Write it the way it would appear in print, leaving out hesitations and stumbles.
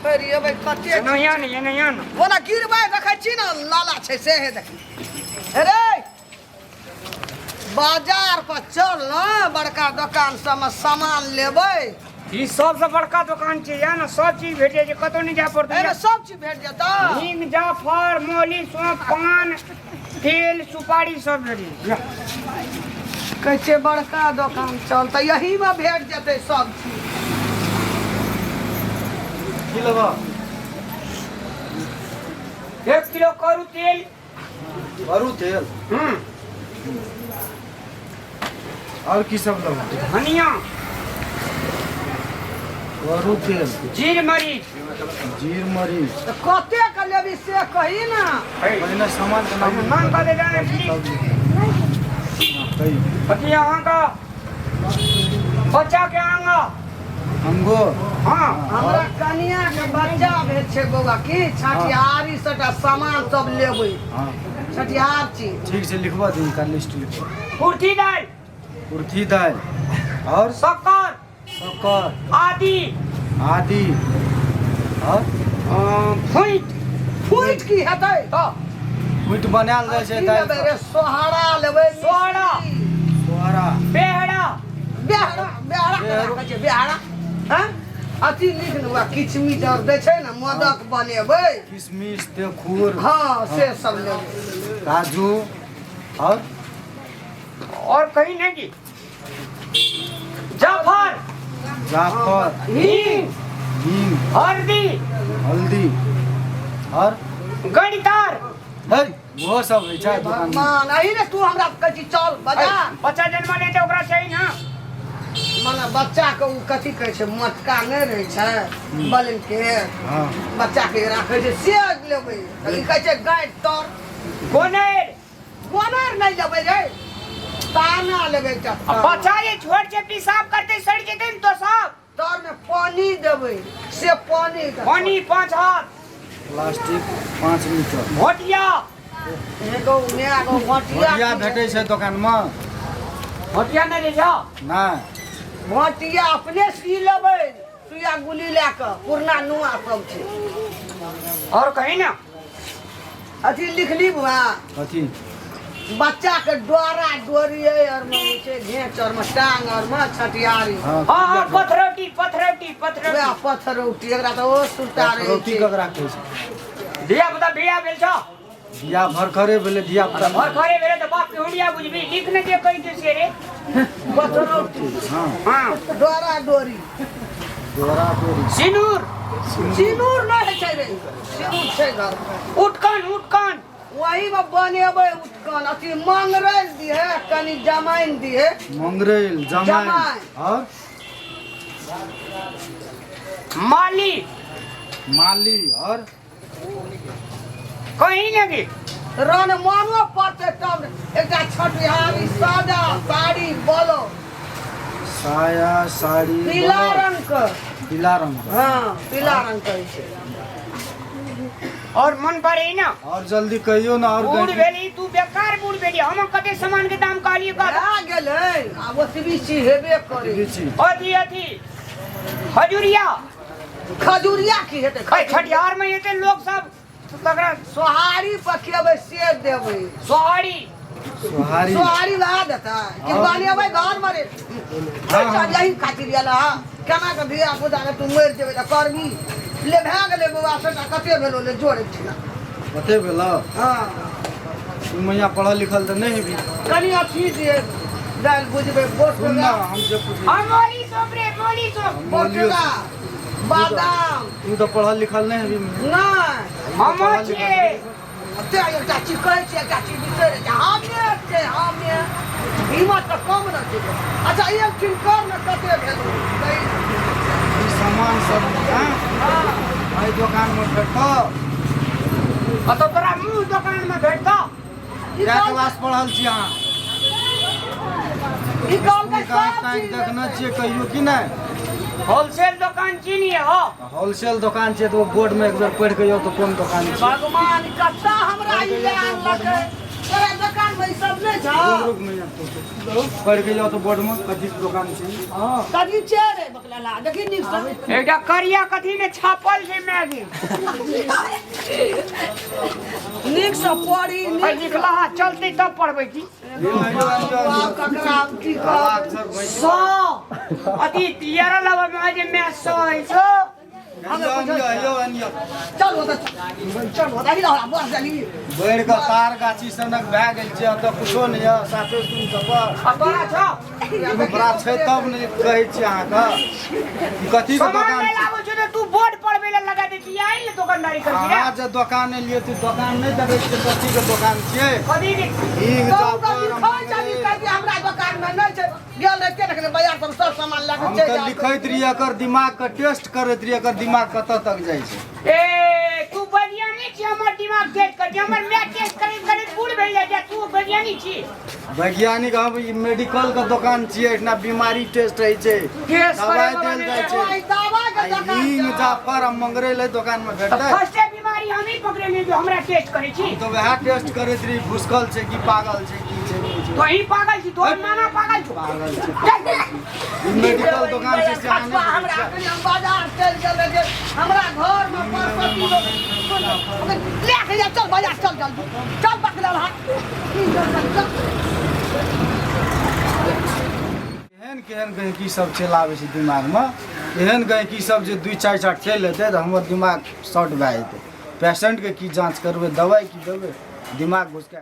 फेर एबै कते नहिया न ओना गिरबै देखै छी न लाला छै से हे देखी रे बाजार पर चल न बड़का दोकान सब में सामान लेबै ई सबसे बड़का दुकान छै या न सब चीज भेटे छै कतौ नहीं जा पड़तै एमे सब चीज भेट जेतौ हींग जाफर मोली सौंफ पान तेल सुपारी सब भेटे कहै छै बड़का दोकान चल त यही में भेट जेतै सब चीज की लेबा 1 किलो करू तेल करू तेल और की सब लेबा धनिया करू तेल जीर मरीच जीर मरीच त कते के लेबी से कही न पहले सामान के नाम नाम का दे जाने प्लीज कही पति यहाँ का बच्चा के आंगा हमगो हाँ हमरा कनिया के बच्चा भेल छै बौआ की छठिहारी सटा सामान सब लेबै हां छठिहार चीज ठीक से लिखवा दी का लिस्ट लिखवा कुर्थी दाल कुर्थी दाल और शक्कर शक्कर आदि आदि और फुइट फुइट की हेतै तो कुट बनाल जाय छै दाल लेबै रे सोहरा लेबै सोहरा सोहरा बेहड़ा बेहरा कहै छै बेहरा हैं अथी लिख न किचमिच और दै छै न मोदक बनेबै किशमिश तेखुर हाँ से सब लेबै काजू और कहीं नहीं की जाफर जाफर हींग हींग हल्दी हल्दी और गणितार है वो सब है छै दुकान में भगवान अही ने तू हमरा कहै छी चल बाजार बच्चा जन्म ले तो ओकरा चाहिए ना मने बच्चा के उ कथी कहै छै मोटका नहि रहै छै बलिन के हां बच्चा के राखै छै से लेबै ई कहै छै गाय तोर गोनेर नहीं लेबै रे ताना लेबै टा बच्चा ये छोड़ के पेशाब करते सड़ जेते न तो सब तोर में पानी देबै से पानी पानी 5 हाथ प्लास्टिक 5 लीटर भोटिया एगो नेगो भटिया भटिया भेटै छै दुकान में भोटिया नहीं ले जाओ ना भटिया अपने सी लेबै सुइया गुली ले के पुरना नुआ सब छै और कहीं ना अथी लिखली बुआ कथी बच्चा के डोरा डोरिये और में छै घेच और में टांग और में छठियारी हां हां पथरोटी वह पथरौटी एकरा तो ओ सुलता रे रोटी ककरा कहै छै दिया बता बिया बेल छ दिया भर करे भेले दिया और घरे बेरे तो बाप के हुंडिया बुझबी लिख ने के कहि दे से रे पथरौटी हां हां डोरा डोरी डोरा डोरी सिनूर सिनूर नहीं छै रे सिनूर छै घर में उटकन वही में बनेबै उठकन अथी मंगरैल दिहे कनी जमाइन दिहे मंगरेल जमाइन और माली माली और कहीं लगे रन मानो पड़ते तब एकटा छठिहारी सादा साड़ी बोलो साया साड़ी पीला रंग के पीला रंग हाँ पीला रंग के छै और मन पड़े ना और जल्दी कहियो ना और बूढ़ भेली तू बेकार बूढ़ भेली हम कते सामान के दाम कहलिए का आ गेलै आब ओतबी चीज हेबे करे अथी खजूरिया खजूरिया की हेतै छठियार में हेते लोग सब तकरा सोहारी पकेबै से देबै सोहारी सोहारी ला देता कि बनेबै घर में रे यही खातिर गेला केना के बिया बुदा के तू मरि जेबै त करबी ले भए गेलै बौआ सेटा कते भेलो ले जोड़े छिना कते भेला हां तू मैया पढ़ल लिखल त नहीं हेबी कनी अथी दिए दाल बुझबै बोट ना हम जे पूछी मोली सोप रे मोली सोप बोटला बादाम तू तो पढ़ल लिखल नहीं हेबी नहीं हम छे ते एकटा चीज कहै छै एकटा चीज बिसरि छै हमे हिम्मत त कम न छै अच्छा एक चीज कर न कते भेलो सामान सब हां भाई दुकान में बैठो तो तोरा मुंह दुकान में बैठता क्या क्लास पढ़ल छी अहाँ ई गांव के सब काई चीज देखना चाहिए कहियो कि नहीं होलसेल दुकान चीनिए हो होलसेल दुकान छै तो बोर्ड में एक बार पढ़ के यो तो कौन दुकान छै भगवान कत्ता हमरा ई ले आनलकै तोरा दुकान में ई सब नहीं छ रुक में पढ़ के जाओ तो बोर्ड में कथी के दुकान छै हां कथी छै रे बकला देखी नीक से एकटा करिया कथी में छापल छै मैगी नीक से पढ़ी भाई निकला चलते तब पढ़बै की ककरा की कह सो अति क्लियर लगा में जे मैं सोई सो चल वो चल वो दाही रहा बस जली बैठ के तार गाछी सनक भए गेल छै त कुछो नहीं है साथे सुन सब बड़ा छ बड़ा छै तब नहीं कहै छी अहाँ के कथी के सामान दुकान ले लाबो छ तू बोर्ड पढ़बै ले लगा दे कि आई ले दुकानदारी कर दिया अहाँ जे दुकान लिए तू दुकान नहीं देखै छी कथी के दुकान छियै कथी के ई तो कथी खाई जानी कथी हमरा दुकान में नहीं छै गेल रे के देखले बाजार सब सामान ला के हम चल तो लिखैत रही एकर दिमाग के टेस्ट करैत रही एकर दिमाग कतऽ तक जाइ छै ए तू वैज्ञानिक छी हमर दिमाग टेस्ट कर हमर मैथ टेस्ट करैत बूढ़ भेल जा तू वैज्ञानिक छी वैज्ञानिक हम ई मेडिकल के दुकान छियै इतना बीमारी टेस्ट होइ छै टेस्ट दवाई करे देल जाइ छै ओइ दवा के दुकान ई मुजफ्फर हम मंगरे ले दुकान में भेटतै फर्स्ट बीमारी हम ही पकड़े नहीं जो हमरा टेस्ट करे छी तो वएह टेस्ट करैत रही भुसकल छै कि पागल छै की छै नहीं छै तो ही पागल छी तो नाना पागल छी पागल छै ई मेडिकल दुकान छै से हमरा आने कनी हम बाजार चल गेल रे हमरा घर में परपति ले के जा चल बाजार चल जल्दी चल पकड़ा रहा एहन केहन गहकी सब चलि आबै छै दिमाग में एहन गहकी सब जे 2-4 चाट चलि लेतै तऽ हमर दिमाग शॉर्ट भए जेतै पेशेंट के की जांच करबै दवाई की देबै दिमाग घुसका